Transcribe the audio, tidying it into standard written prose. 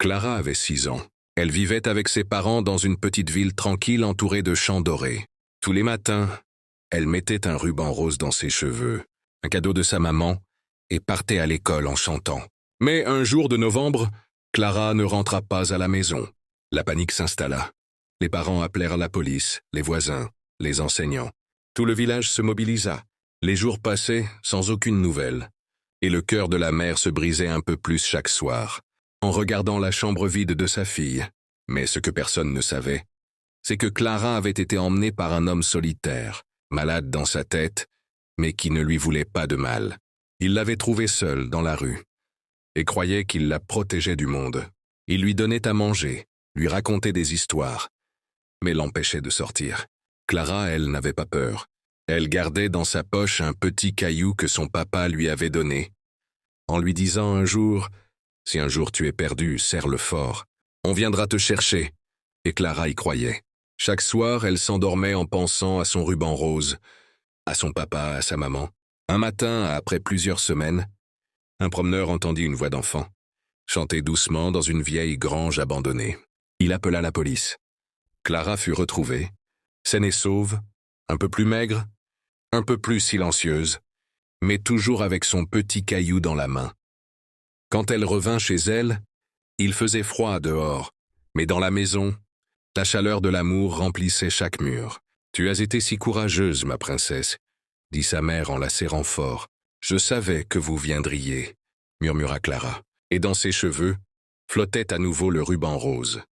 Clara avait 6 ans. Elle vivait avec ses parents dans une petite ville tranquille entourée de champs dorés. Tous les matins, elle mettait un ruban rose dans ses cheveux, un cadeau de sa maman, et partait à l'école en chantant. Mais un jour de novembre, Clara ne rentra pas à la maison. La panique s'installa. Les parents appelèrent la police, les voisins, les enseignants. Tout le village se mobilisa. Les jours passaient sans aucune nouvelle. Et le cœur de la mère se brisait un peu plus chaque soir, en regardant la chambre vide de sa fille. Mais ce que personne ne savait, c'est que Clara avait été emmenée par un homme solitaire, malade dans sa tête, mais qui ne lui voulait pas de mal. Il l'avait trouvée seule dans la rue, et croyait qu'il la protégeait du monde. Il lui donnait à manger, lui racontait des histoires, mais l'empêchait de sortir. Clara, elle, n'avait pas peur. Elle gardait dans sa poche un petit caillou que son papa lui avait donné, en lui disant un jour « Si un jour tu es perdu, serre-le fort. On viendra te chercher. » Et Clara y croyait. Chaque soir, elle s'endormait en pensant à son ruban rose, à son papa, à sa maman. Un matin, après plusieurs semaines, un promeneur entendit une voix d'enfant, chanter doucement dans une vieille grange abandonnée. Il appela la police. Clara fut retrouvée, saine et sauve, un peu plus maigre, un peu plus silencieuse, mais toujours avec son petit caillou dans la main. Quand elle revint chez elle, il faisait froid dehors, mais dans la maison, la chaleur de l'amour remplissait chaque mur. « Tu as été si courageuse, ma princesse », dit sa mère en la serrant fort. « Je savais que vous viendriez », murmura Clara, et dans ses cheveux flottait à nouveau le ruban rose.